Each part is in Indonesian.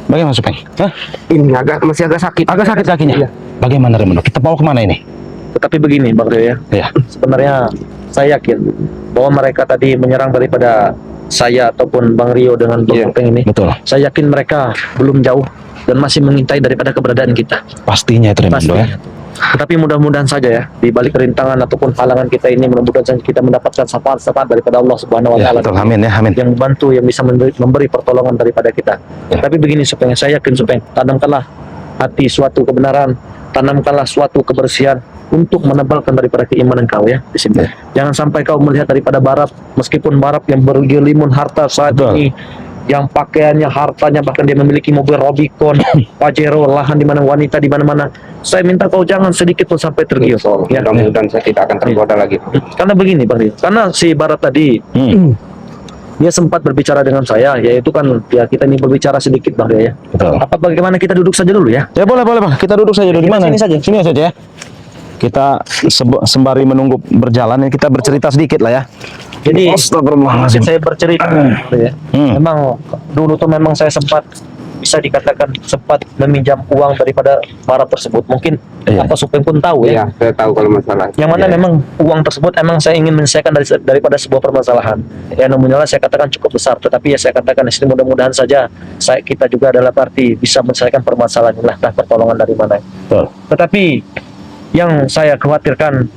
Bagaimana Supeng? Hah? Ini masih agak sakit. Agak sakit kakinya. Iya. Bagaimana Raimundo? Kita bawa kemana ini? Tetapi begini Bang Rio ya, Iya. sebenarnya saya yakin bahwa mereka tadi menyerang daripada saya ataupun Bang Rio dengan Bang Iya, Supeng ini. betul. Saya yakin mereka belum jauh dan masih mengintai daripada keberadaan kita. Pastinya itu Raimundo ya. Tetapi mudah-mudahan saja ya, di balik rintangan ataupun halangan kita ini, mudah-mudahan saja kita mendapatkan syafaat daripada Allah Subhanahu wa Ya, taala. betul. Amin ya, amin. Yang bantu, yang bisa memberi pertolongan daripada kita. Ya. Tapi begini Supeng, saya yakin Supeng, tanamkanlah hati suatu kebenaran, tanamkanlah suatu kebersihan untuk menebalkan daripada keimanan kau ya di sini. Ya. Jangan sampai kau melihat daripada barat, meskipun barat yang bergelimun harta saat Betul. ini, yang pakaiannya, hartanya, bahkan dia memiliki mobil Rubicon, Pajero, lahan di mana wanita di mana-mana. Saya minta kau jangan sedikit pun sampai tergiur. Ya. Mudah-mudahan saya tidak akan tergoda lagi. Karena begini Bang Rio, karena si barat tadi dia sempat berbicara dengan saya, yaitu kan ya kita ini berbicara sedikit Bang Rio ya. Betul. Apa bagaimana kita duduk saja dulu ya? Ya boleh Bang. Kita duduk saja dulu. Di mana? Sini saja. Sini saja ya. Kita sembari menunggu berjalan, kita bercerita sedikit lah ya. Jadi Astagfirullahaladzim. saya bercerita ya. Memang dulu tuh memang saya sempat bisa dikatakan sempat meminjam uang daripada barat tersebut. Mungkin Iya. apa Supeng pun tahu ya. Iya, saya tahu kalau masalah. Yang mana Iya. memang uang tersebut emang saya ingin menyelesaikan daripada sebuah permasalahan. Ya nominalnya saya katakan cukup besar, tetapi ya saya katakan di sini mudah-mudahan saja kita juga adalah parti bisa menyelesaikan permasalahan ini, entah pertolongan dari mana. Betul. Tetapi yang saya khawatirkan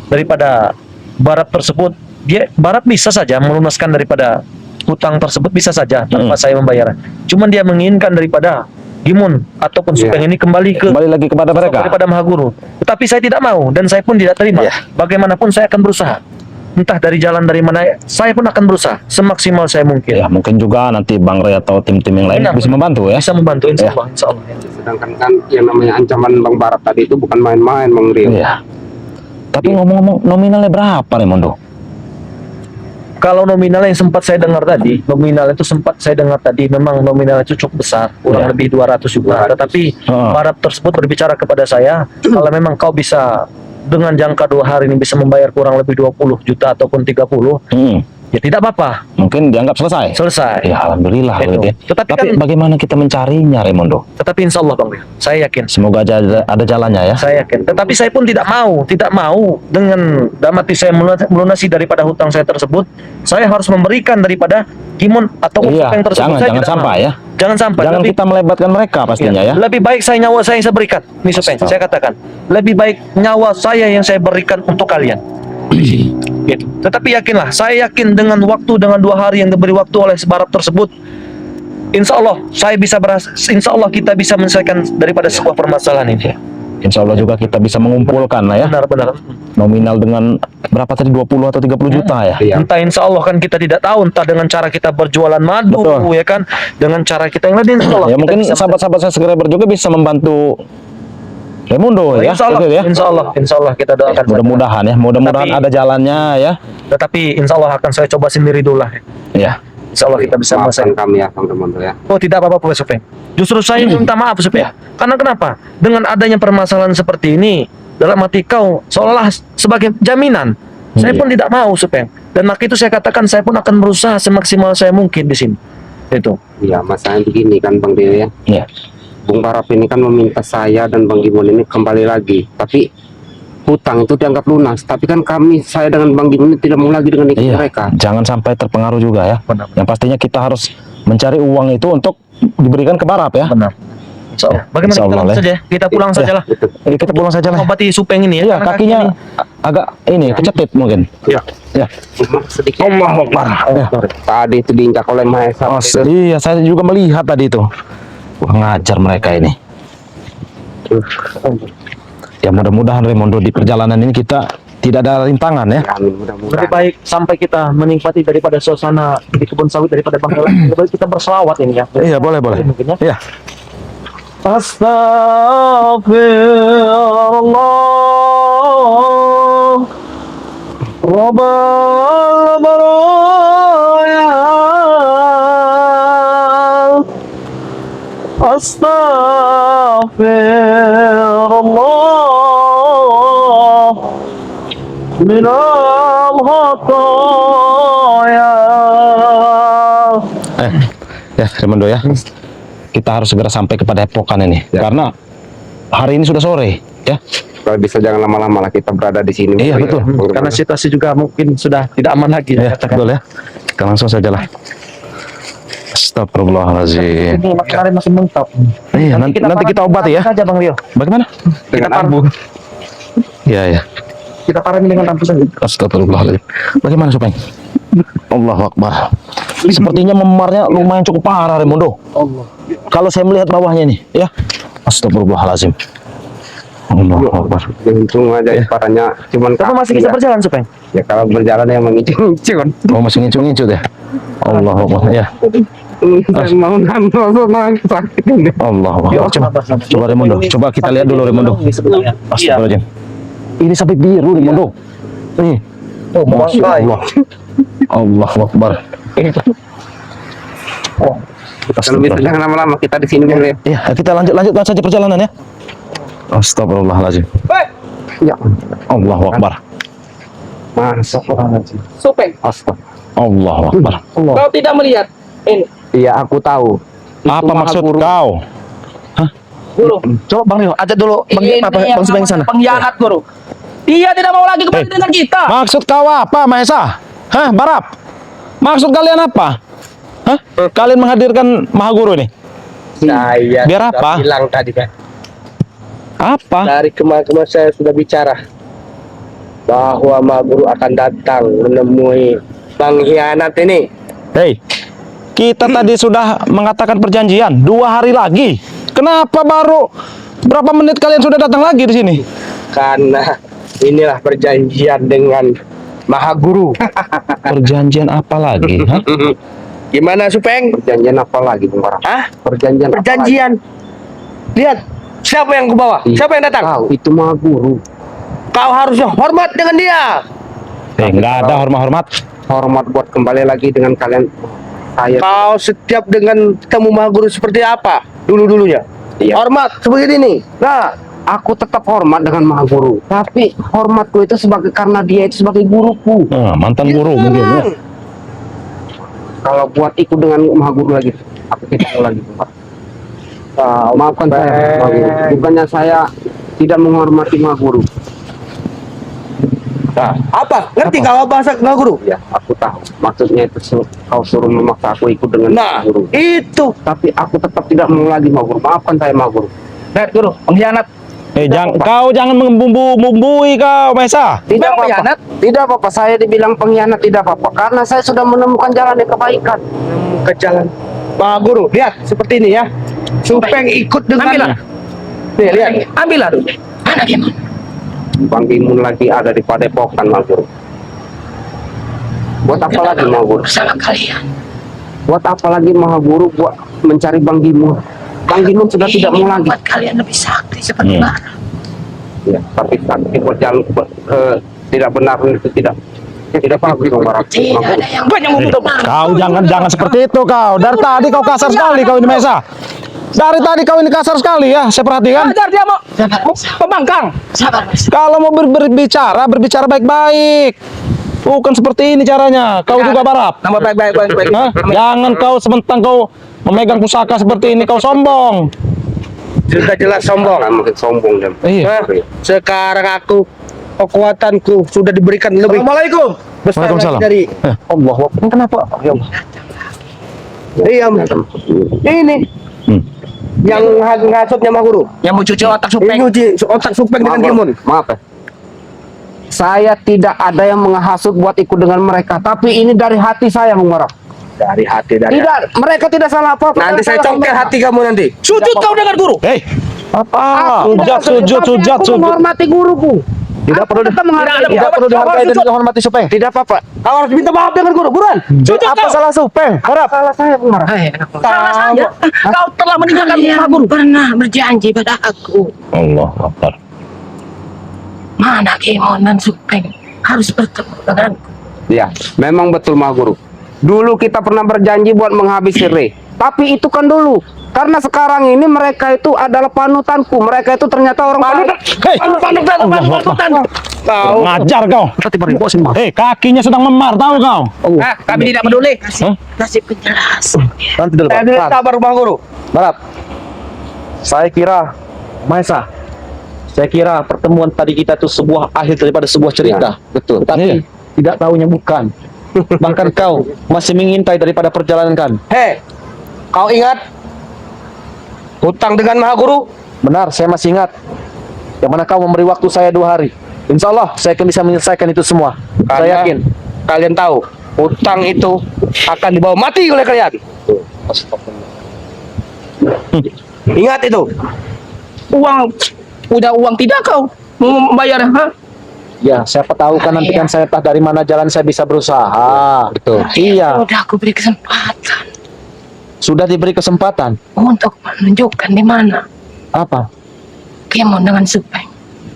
daripada barat tersebut, barat bisa saja melunaskan daripada hutang tersebut, bisa saja tanpa saya membayar. Cuman dia menginginkan daripada Gimun ataupun Supeng ini kembali lagi kepada mereka. daripada Maha Guru. Tetapi saya tidak mau dan saya pun tidak terima. Iya. Bagaimanapun saya akan berusaha. Entah dari jalan dari mana, saya pun akan berusaha semaksimal saya mungkin. Ya, mungkin juga nanti Bang Ray atau tim-tim yang lain Benar, bisa membantu ya. Bisa membantu insya Allah, insya Allah. Sedangkan kan yang namanya ancaman Bang Barat tadi itu bukan main-main Bang Rio. Iya. Tapi ngomong-ngomong nominalnya berapa Raimundo? Kalau nominal yang sempat saya dengar tadi, memang nominal itu cukup besar, kurang Ya. lebih 200 juga. Tetapi barat tersebut berbicara kepada saya, kalau memang kau bisa dengan jangka 2 hari ini bisa membayar kurang lebih 20 juta ataupun 30, ya tidak apa-apa, Mungkin dianggap selesai. selesai. Ya alhamdulillah Itu. gitu ya. Tetapi Tapi kan- bagaimana kita mencarinya Raimundo? Tetapi insya Allah Bang Rio, saya yakin. Semoga aja ada jalannya ya. Saya yakin. Tetapi saya pun tidak mau dengan dalam hati saya melunasi daripada hutang saya tersebut. Saya harus memberikan daripada Gimun atau Iya, Supeng tersebut. Saya jangan tidak sampai mau. ya. Jangan sampai. Jangan kita melebatkan mereka pastinya ya. Lebih baik saya nyawa saya yang saya berikan. Nih Supeng, Astaga. saya katakan. Lebih baik nyawa saya yang saya berikan untuk kalian. Gitu. Tetapi yakinlah, saya yakin dengan 2 hari yang diberi waktu oleh sebarat tersebut, insya Allah insya Allah kita bisa menyelesaikan daripada sebuah permasalahan ini. Insya Allah juga kita bisa mengumpulkan lah ya. Benar-benar. Nominal dengan berapa tadi 20 atau 30 juta ya. Iya. Entah insya Allah kan kita tidak tahu, entah dengan cara kita berjualan madu, Betul. ya kan, dengan cara kita yang lain, insya Allah Ya kita mungkin bisa sahabat-sahabat saya segera juga bisa membantu Raimundo ya. insya Allah, Gitu ya. insya Allah kita doakan. Mudah-mudahan ya, mudah-mudahan Tapi- ada jalannya ya. Tetapi insya Allah akan saya coba sendiri dulu lah. Ya. Insya Allah kita bisa Maafkan menyelesaikan. kami ya Bang Raimundo ya. Oh tidak apa-apa Pak Supeng. Justru saya minta maaf Supeng. Karena kenapa? Dengan adanya permasalahan seperti ini, dalam hati kau seolah sebagai jaminan. Saya pun tidak mau Supeng. Dan maka itu saya katakan saya pun akan berusaha semaksimal saya mungkin di sini. Itu. Iya, masalahnya begini kan Bang Rio ya. Iya. Bung Barap ini kan meminta saya dan Bang Gimun ini kembali lagi. Tapi hutang itu dianggap lunas. Tapi kan saya dengan Bang Gimun ini tidak mau lagi dengan Iya. mereka. Jangan sampai terpengaruh juga ya. Benar. Yang pastinya kita harus mencari uang itu untuk diberikan ke Barap ya. Benar. Insya Allah. Bagaimana Insya kita Allah, langsung ya. saja? Kita pulang saja lah. Kita pulang saja lah. Obati Supeng ini ya. Iya, karena kakinya agak ini kecetit mungkin. Iya. Ya. Sedikit. Allah Akbar. Ya. Tadi itu diinjak oleh Mahesa. Oh, iya, saya juga melihat tadi itu. Wah, ngajar mereka ini. Ya mudah-mudahan Raimundo di perjalanan ini kita tidak ada rintangan ya. Amin, Lebih mudah-mudahan. baik sampai kita menikmati daripada suasana di kebun sawit daripada Bangkalan. Lebih baik kita berselawat ini ya. Iya, boleh. Mungkin ya. Iya. Astaghfirullah Rabbal baraya Astaghfirullah minal khataya. Ya Raimundo ya. kita harus segera sampai ke Padepokan ini. Ya. Karena hari ini sudah sore, ya. Kalau bisa jangan lama-lama lah kita berada di sini. Iya, betul. Karena situasi juga mungkin sudah tidak aman lagi. Ya, katakan. betul ya. Kita langsung saja lah. Astagfirullahaladzim. Ini kemarin masih mentok. Iya, nanti kita obati ya. Saja Bang Rio. Bagaimana? Kita Dengan ambu. Iya, ya. Kita parami dengan lampu saja. Astagfirullahaladzim. Bagaimana Supeng? Allahu Akbar. Sepertinya memarnya lumayan cukup parah, Raimundo. Allah. Kalau saya melihat bawahnya nih, ya. Astagfirullahaladzim. Allahu Akbar. Untung aja parahnya cuman Kamu masih kaki bisa ya. berjalan, Supeng? Ya kalau berjalan yang mengincut-incut. Oh, masih ngincut-ngincut ya? Allahu Akbar. Ya. Saya mau nangis sakit ini. Allahu Akbar. Coba Raimundo. Coba kita lihat dulu Raimundo. Iya. Astagfirullahaladzim. Ini sampai biru Raimundo. Nih. Oh, Masya bangkai. Allah. Allahu Akbar. Oh, Kalau bisa jangan lama-lama kita di sini boleh. Ya, kita lanjutkan saja perjalanan ya. Astagfirullahaladzim. Ya. Allahu Akbar. Masuk. Supeng, Astaga. Allahu Akbar. kau tidak melihat ini, Iya, aku tahu. Apa maksud kau? guru. coba Bang Rio, ajak dulu Bang Ini apa yang Bang Supeng sana. namanya pengkhianat, guru. Dia tidak mau lagi kembali Hei. dengan kita. Maksud kau apa, Mahesa? Hah, Barap? Maksud kalian apa? Hah? Kalian menghadirkan Mahaguru ini? Saya Biar sudah apa? bilang tadi kan, Apa? dari kemarin saya sudah bicara bahwa Mahaguru akan datang menemui pengkhianat ini. Hei, kita tadi sudah mengatakan perjanjian 2 hari lagi. Kenapa baru berapa menit kalian sudah datang lagi di sini? Karena inilah perjanjian dengan Mahaguru. Perjanjian apa lagi? Hah? Gimana Supeng? Perjanjian apa lagi, Bung Barap? Hah? Perjanjian apa lagi? Perjanjian. Lihat, siapa yang ke bawah? Iya. Siapa yang datang? Tahu, itu mah guru. Kau harusnya hormat dengan dia. Nggak ada hormat-hormat. Hormat buat kembali lagi dengan kalian. Saya Kau setiap dengan temu Mahaguru seperti apa? Dulu-dulunya. Iya. Hormat seperti ini. Nah, aku tetap hormat dengan Maha Guru. Tapi hormatku itu sebagai karena dia itu sebagai guruku. Nah, mantan guru mungkin ya. Kalau buat ikut dengan Maha Guru lagi, aku tidak mau lagi. Pak. Maafkan saya, Maha Guru. Bukannya saya tidak menghormati Maha Guru. Nah, apa? Ngerti kau bahasa Mahaguru? ya, aku tahu. Maksudnya itu kau suruh memaksa aku ikut dengan Nah, Maha Guru. itu. Tapi aku tetap tidak mau lagi Maha Guru. Maafkan saya Maha Guru. Lihat, guru, pengkhianat. Kau jangan membumbui kau, Mahesa. Tidak Memang apa-apa. pengkhianat? Tidak apa-apa. Saya dibilang pengkhianat tidak apa-apa. Karena saya sudah menemukan jalan yang kebaikan. Ke jalan Mahaguru. Lihat seperti ini ya. Supeng ikut dengan. Ambillah. Nih, lihat. Ambillah dulu. Mana dia? Bang Gimun lagi ada di Padepokan, Maha Guru. Buat apa lagi Maha Guru? Bersama kalian. Buat apa lagi Maha Guru buat mencari Bang Gimun? Bang Gimun sudah tidak mau lagi. Buat kalian lebih sakti seperti mana? Ya, tapi sakti buat jalan tidak benar itu tidak bagus Bang Barap. Tidak ada yang Banyak ngomong. Kau jangan seperti itu kau. Dari tadi kau kasar sekali kau ini, Mahesa. Dari tadi kau ini kasar sekali ya, saya perhatikan. Ajar dia mau pembangkang. Sabar, Mas. Kalau mau berbicara baik-baik. Bukan seperti ini caranya. Kau juga Barap. Nama baik. Hah? Jangan kau sementang kau memegang pusaka seperti ini kau sombong. Sudah jelas sombong. Makin sombong dia. Iya. Hah? Sekarang aku kekuatanku sudah diberikan lebih. Assalamualaikum. Besar lagi Waalaikumsalam. dari Allah. Kenapa? Ya Allah. diam. Ini Hmm. yang ngasutnya Mahaguru. Yang mau cuci otak Yang Supeng. nyuci otak Supeng dengan Maaf, Gimun. Maaf ya. Saya tidak ada yang menghasut buat ikut dengan mereka, tapi ini dari hati saya, Bung Barap. Dari hati dari. Tidak, mereka tidak salah apa-apa. Nanti saya congkel hati kamu nanti. Sujud kau dengan guru. Hei. Apa? Aku tidak- tapi aku menghormati guruku. Tidak perlu tetap menghargai. Tidak perlu dihargai dan dihormati Supeng. Tidak apa-apa. Kau harus minta maaf dengan guru. Buruan. Sujud Apa kau. salah Supeng? Harap. Salah saya, Bung Barap. Salah saja. Kau telah meninggalkan Kalian Mahaguru. pernah berjanji pada aku, Allah Akbar. mana Kemon dan Supeng harus bertemu denganku. Ya, memang betul Maha Guru. Dulu kita pernah berjanji buat menghabisi Re. Tapi itu kan dulu. Karena sekarang ini mereka itu adalah panutanku. Mereka itu ternyata orang panutan. Hei, Panutan. kau ngajar kau. Hei, kakinya sedang memar, tahu kau? Kami tidak peduli. Kasih penjelasan. Nanti dulu, Pak. Sabar Bang Guru. Barap. Saya kira Maesa. Saya kira pertemuan tadi kita itu sebuah akhir daripada sebuah cerita. Betul. Tapi Iya. tidak tahunya bukan. Bahkan kau masih mengintai daripada perjalanan kan. Hei, kau ingat hutang dengan Maha Guru? Benar, saya masih ingat. Yang mana kau memberi waktu saya 2 hari. Insya Allah saya akan bisa menyelesaikan itu semua. Saya yakin. Kalian tahu, hutang itu akan dibawa mati oleh kalian. Ingat itu. Udah uang tidak kau mau membayar, ha? Ya, siapa tahu kan nanti kan saya entah dari mana jalan saya bisa berusaha. Betul. Iya, Udah aku beri kesempatan sudah diberi kesempatan. untuk menunjukkan di mana Apa? Kemon dengan Supeng.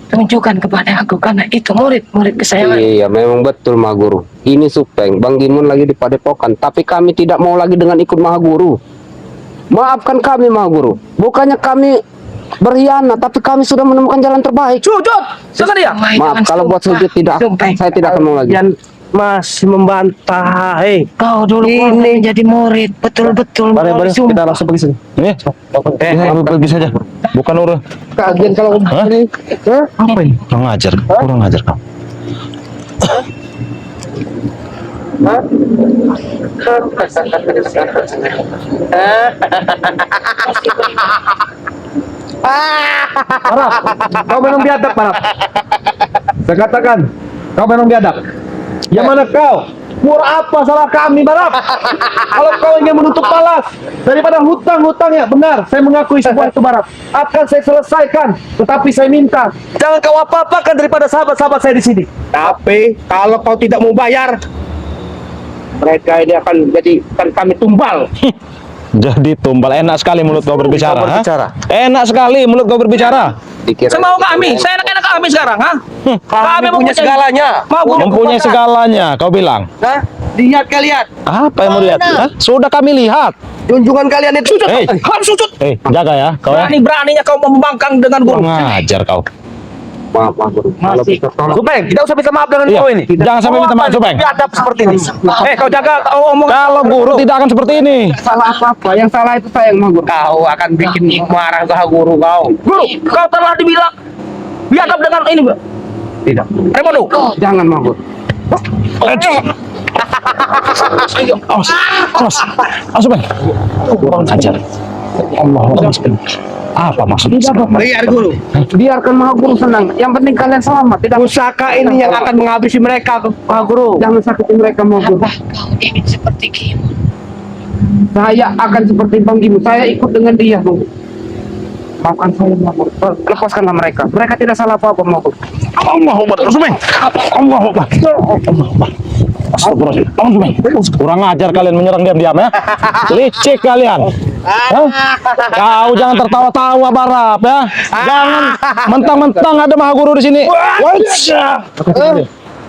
Tunjukkan kepada aku karena itu murid-murid kesayangan. Iya, memang betul Maha Guru. Ini Supeng, Bang Gimun lagi di Padepokan, tapi kami tidak mau lagi dengan ikut Maha Guru. Maafkan kami Maha Guru. Bukannya kami berkhianat, tapi kami sudah menemukan jalan terbaik. Sujud. Dengar dia. Maaf, kalau buat sujud tidak, saya tidak akan mau lagi. Kalian masih membantah. Hei, Kau dulu ini menjadi murid betul-betul Mari, mau kita disumpah. langsung pergi sini. Ini, kami pergi saja. Bukan urus. Kajian kalau Hah? ini, Apa ini? Kurang ajar kau. Kau memang biadab, Barap. Saya katakan, kau memang biadab. Yang mana kau? Murah apa salah kami, Barap? Kalau kau ingin menutup balas daripada hutang-hutangnya, benar, saya mengakui sebuah itu, Barap. Akan saya selesaikan, tetapi saya minta jangan kau apa-apakan daripada sahabat-sahabat saya di sini. tapi kalau kau tidak mau bayar, mereka ini akan jadikan kami tumbal. Jadi tumbal. Enak sekali mulut kau berbicara. Kau berbicara. Ha? Enak sekali mulut kau berbicara. dikira Semau kami. Saya enak-enak kami sekarang, ha? Kami punya segalanya. Mau Guru. Mempunyai segalanya, kau bilang. Hah? Lihat kalian, Apa yang mau lihat? Hah? Sudah kami lihat. junjungan kalian itu. Hei, Harus sujud. jaga ya, kau ya. Berani-beraninya kau membangkang dengan Guru. Kurang ajar kau. Maaf Maha Guru. Kalau bisa tolong. Supeng, tidak usah minta maaf dengan Iya, kau ini. jangan sampai minta maaf, Supeng. Biadab seperti ini. Kau jaga omong. Kalau guru tidak akan seperti ini. Salah apa-apa, yang salah itu saya yang Maha Guru. Kau akan bikin marah Maha Guru kau. Guru, kau telah dibilang biadab dengan ini. Tidak. Remono. Jangan Maha Guru. Awas, awas, awas, Bang. Kurang ajar. Allah, apa maksudnya? Biar Guru. Biarkan Maha Guru senang. Yang penting kalian selamat. Tidak Pusaka ini yang akan menghabisi mereka, Maha Guru. jangan sakiti mereka Maha Guru. Kau ingin seperti Kemon. Saya akan seperti Bang Gimun. Saya ikut dengan dia, Bang. Maafkan saya, Maha Guru. Lepaskanlah mereka. Mereka tidak salah apa-apa, Maha Guru. Allah Akbar, Bang. Allah Akbar. Astagfirullahaladzim. Kurang ajar kalian menyerang diam-diam ya. Licik kalian. Hah? Kau jangan tertawa-tawa Barap ya. Jangan mentang-mentang ada Maha Guru di sini.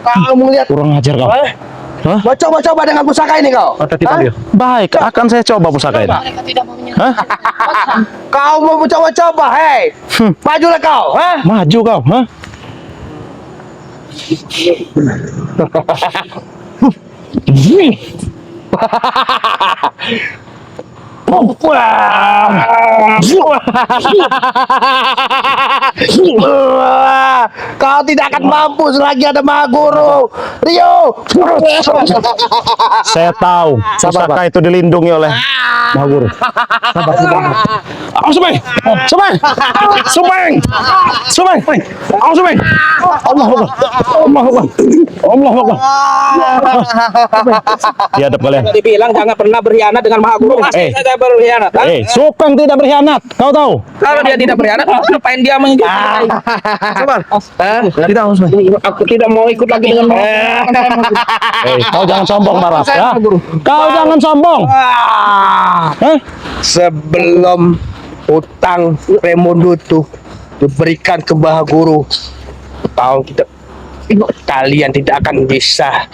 Kamu lihat, Kurang ajar kau. Hah? mau coba-coba dengan pusaka ini kau. Baik, akan saya coba pusaka ini. Mereka tidak mau menyerang. Hah? Kau mau coba-coba, hei. Majulah kau, hah? Maju kau, hah? Kau tidak akan mampu selagi ada Maha Guru. Rio. Saya tahu pusaka itu dilindungi oleh Maha Guru. Awas, Bang. Subeng. Subeng. Subeng. Awas, Bang. Allah Akbar. Allah Akbar. Allah Akbar. Biadab kalian. Dibilang jangan pernah berkhianat dengan Maha Guru. Masih saja berkhianat. ha? Supeng tidak berkhianat. Kau tahu? Kalau dia tidak berkhianat, ngapain dia mengikuti? Sabar. Aku tidak mau ikut lagi dengan Kau jangan sombong, Barap ya. Kau jangan sombong. Hah? Sebelum utang Remondo itu diberikan ke Maha Guru, kalian tidak akan bisa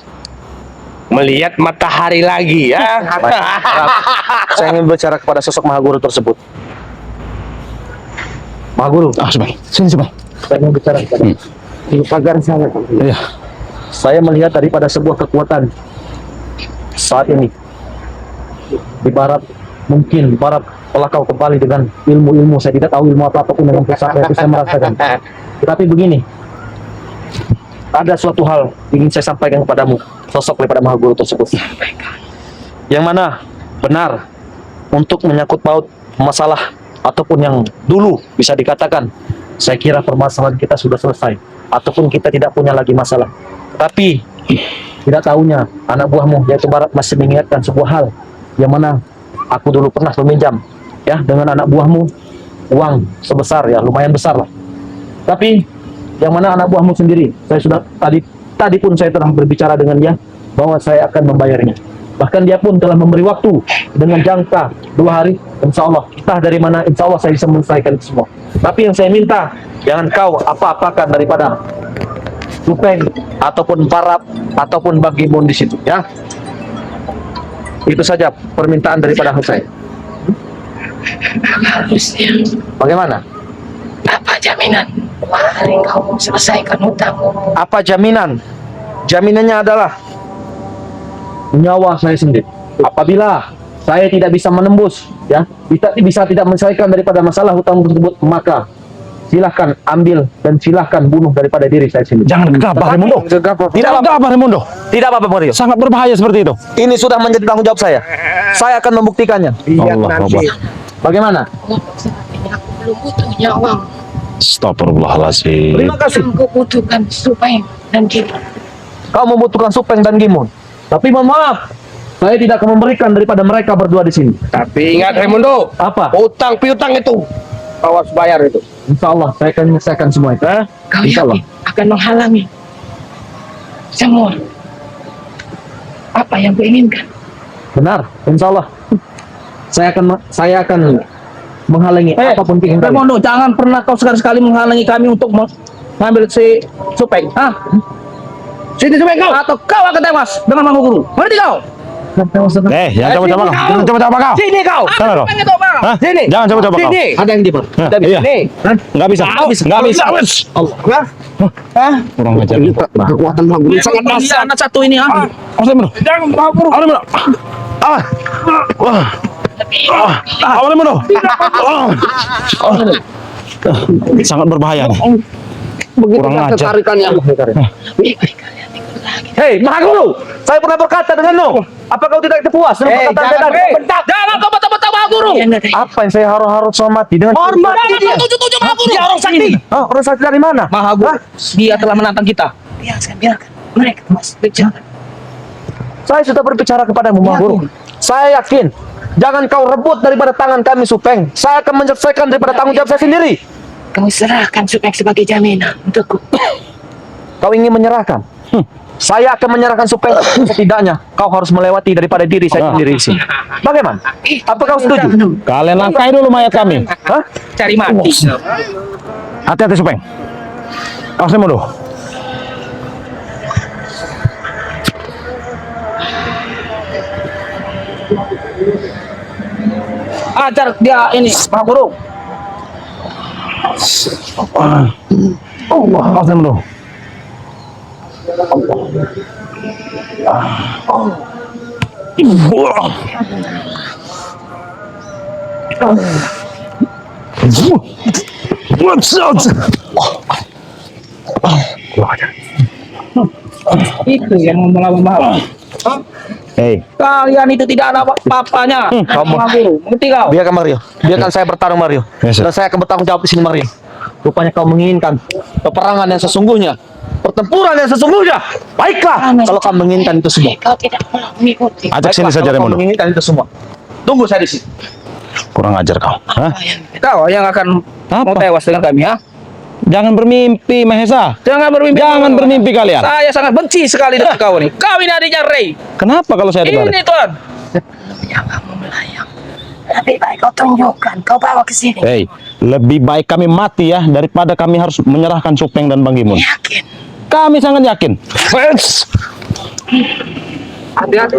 melihat matahari lagi ya. Saya ingin bicara kepada sosok Mahaguru tersebut. Mahaguru, Ah, Supeng. Sini, Supeng. saya ingin bicara kepada Pagar sana. Iya. saya melihat daripada sebuah kekuatan saat ini di barat. Mungkin barat telah kau kembali dengan ilmu-ilmu. Saya tidak tahu ilmu apapun yang sampai itu saya merasakan. Tetapi begini, ada suatu hal ingin saya sampaikan kepadamu, sosok daripada Mahaguru tersebut, yang mana benar untuk menyangkut paut masalah ataupun yang dulu bisa dikatakan, saya kira permasalahan kita sudah selesai ataupun kita tidak punya lagi masalah. Tapi tidak tahunya anak buahmu yaitu Barat masih mengingatkan sebuah hal yang mana aku dulu pernah meminjam ya dengan anak buahmu uang sebesar ya lumayan besar lah. Tapi yang mana anak buahmu sendiri, saya sudah tadi pun saya telah berbicara dengan dia bahwa saya akan membayarnya. Bahkan dia pun telah memberi waktu dengan jangka 2 hari. Insya Allah, entah dari mana, insya Allah saya bisa menyelesaikan itu semua. Tapi yang saya minta, jangan kau apa-apakan daripada Supeng ataupun Parap ataupun Bagimun di situ, ya. Itu saja permintaan daripada saya. Harusnya Bagaimana? apa jaminan hari kau selesaikan hutangmu? Apa jaminan? Jaminannya adalah nyawa saya sendiri. Apabila saya tidak bisa menembus, ya, bisa tidak menyelesaikan daripada masalah hutang tersebut, maka silahkan ambil dan silahkan bunuh daripada diri saya sendiri. Jangan gegabah, Raimundo. Tidak apa-apa. Gegabah, Raimundo. Tidak apa-apa, Mario. Sangat berbahaya seperti itu. Ini sudah menjadi tanggung jawab saya. Saya akan membuktikannya. Lihat Allah nanti. Bagaimana? Aku belum butuh nyawa. Astagfirullahaladzim. Terima kasih. Yang kubutuhkan Supeng dan kita. Kau membutuhkan Supeng dan Gimun. Tapi mohon maaf, saya tidak akan memberikan daripada mereka berdua di sini. Tapi ingat Raimundo, Apa? utang piutang itu awas bayar itu. Insya Allah saya akan menyelesaikan semua itu. Kau Insya Allah. yakin akan menghalangi semua apa yang kuinginkan? Benar, Insya Allah. Saya akan menghalangi apapun keinginan kalian. Raimundo, jangan pernah kau sekali-sekali menghalangi kami untuk mengambil si Supeng. Hah? Sini Supeng kau. Atau kau akan tewas dengan Mahaguru. Mengerti kau? Jangan coba-coba kau. Jangan coba-coba kau. Sini kau. Sana kau. Supeng itu apa? Hah? Sini. Jangan coba-coba kau. Sini. Ada yang di mana? Hah? Tidak bisa. Iya. Nih. Nggak bisa. Nggak bisa. Hah? Kurang ajar. Kekuatan Mahaguru sangat Dia dahsyat. anak satu ini, ha? Awas, Raimundo. Jangan Mahaguru. Awas, Raimundo. Awas. Wah. Awas, Raimundo. Sangat berbahaya nih. Begitu Kurang ajar. ketarikannya. Baik-baik kalian ikut lagi. Hei, Mahaguru, saya pernah berkata denganmu. Apa kau tidak puas dengan perkataan saya tadi? Jangan kau betah-betah Mahaguru. Kalian ada Apa yang saya harus hormati dengan Hormati Jangan dia. kau tuju-tuju Mahaguru. Dia orang sakti. Hah, orang sakti dari mana? Mahaguru, dia telah menantang kita. biarkan mereka masih bicara. Saya sudah berbicara kepadamu, Mahaguru. Saya yakin. Jangan kau rebut daripada tangan kami, Supeng. Saya akan menyelesaikan daripada tanggung jawab saya sendiri. Kau serahkan Supeng sebagai jaminan untukku. Kau ingin menyerahkan? Saya akan menyerahkan Supeng. Setidaknya kau harus melewati daripada diri saya sendiri di sini. Bagaimana? Apa kau setuju? Kalian langkai dulu mayat kami. Hah? Cari mati. Hati-hati, Supeng. Awas, Raimundo. Ajar dia ini, Mahaguru. Awas, Raimundo. Itu yang mau melawan Mahaguru. Hei, Kalian itu tidak ada apa-apanya. kamu- Mahaguru, mengerti kau? Biarkan Mario. Biarkan saya bertarung, Mario. Yes, sir. Dan saya akan bertanggung jawab di sini, Mario. Rupanya kau menginginkan peperangan yang sesungguhnya, pertempuran yang sesungguhnya. Baiklah, kalau kau menginginkan itu semua. Kau tidak mau mengikuti. ajak sini Baiklah, saja, kalau kau Raimundo. menginginkan itu semua. Tunggu saya di sini. Kurang ajar kau. Hah? Kau yang akan mau Apa? tewas dengan kami, ha? Jangan bermimpi, Mahesa. Jangan bermimpi. Jangan bermimpi kalian. Saya sangat benci sekali dengan kau ini. Kau ini adiknya Ray. Kenapa kalau saya dengar? Ini Tuan. Nyawamu melayang. Lebih baik kau tunjukkan. Kau bawa ke sini. Hei, lebih baik kami mati ya daripada kami harus menyerahkan Supeng dan Bang Gimun. Yakin. Kami sangat yakin. Hati-hati.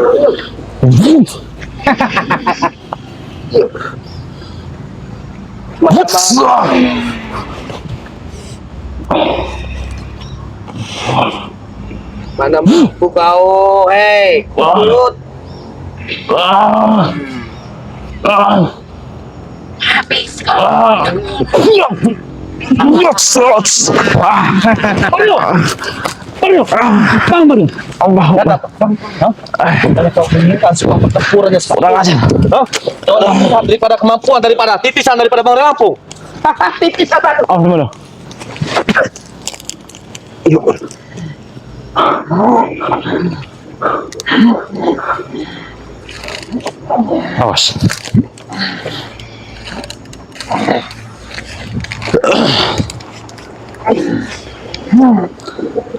Mana mampu kau, hei, mulut. Habis kau. Kau menginginkan sebuah pertempuran yang seperti ini. Kau lebih besar daripada kemampuan, daripada titisan, daripada Bang Lampung. Titisan. Gimana? Awas.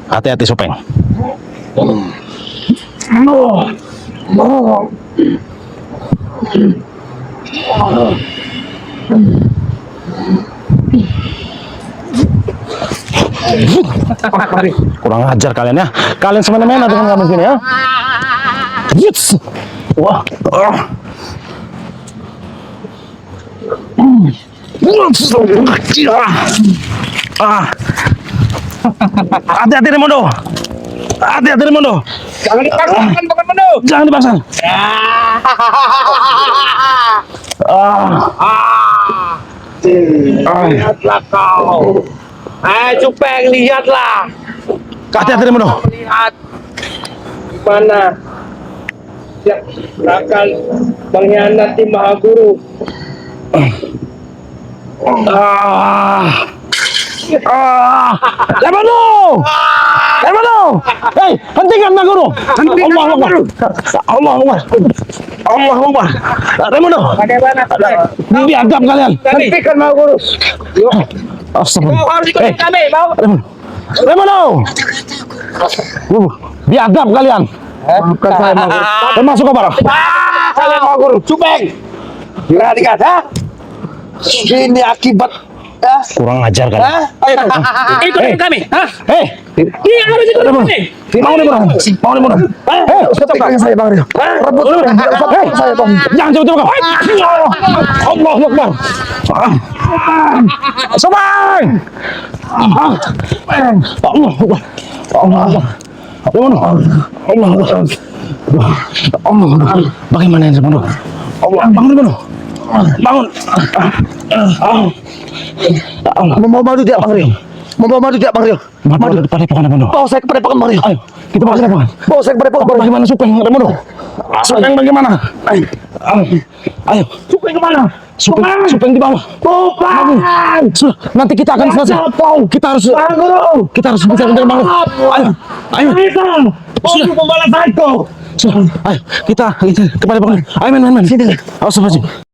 Hati-hati Supeng. Kurang ajar kalian ya. Kalian semena-mena dengan kami sini ya. Yes. Wah. Hati-hati Raimundo. Hati-hati Raimundo. Jangan dipaksakan, Bang Raimundo. Jangan dipaksakan. Lihatlah kau. Cupeng, lihatlah. Hati-hati Raimundo. Lihat mana yang akan mengkhianati Maha Guru. Raimundo! Raimundo! Hei, hentikan Maha Guru. Allah Akbar. Allah Akbar. Allah Akbar. Raimundo. Bagaimana? Biadab kalian. Hentikan Maha Guru. Astagfirullah. Kau harus ikutin kami, mau? Raimundo. Biadab kalian. Bukan saya Maha Guru. Termasuk apa? Kalian Maha Guru. Cupeng. Perhatikan, ha? Ini akibat. Ya? Kurang ajar kalian. Ayo, ikutin kami. Hei, Dia harus ikutin kami. mau nih Bang. Mau nih Bang. Hei, stop saya Bang Rio. Rebut dulu. Hei, saya Bang. Jangan coba-coba kau. Allah Akbar. Sobang. Allah Akbar. Allah Akbar. Allah Akbar. Allah Akbar. Bagaimana ini Bang? Allah, bangun Bang. Bangun. Mau maju tidak Bang Rio? Mau maju tidak Bang Rio? Maju di padepokan Raimundo. Bawa saya ke padepokan Bang Rio. Ayo, kita bawa ke padepokan. Bawa saya ke padepokan. Bagaimana Supeng Raimundo? Supeng bagaimana? Ayo. Cupeng kemana? Supeng di bawah. Bukan. Sudah, nanti kita akan selesai. Kita harus bisa dengan Bang. Ayo. Sudah membalas aku. Sudah. Ayo, kita ke padepokan. Ayo, men. Sini. Awas,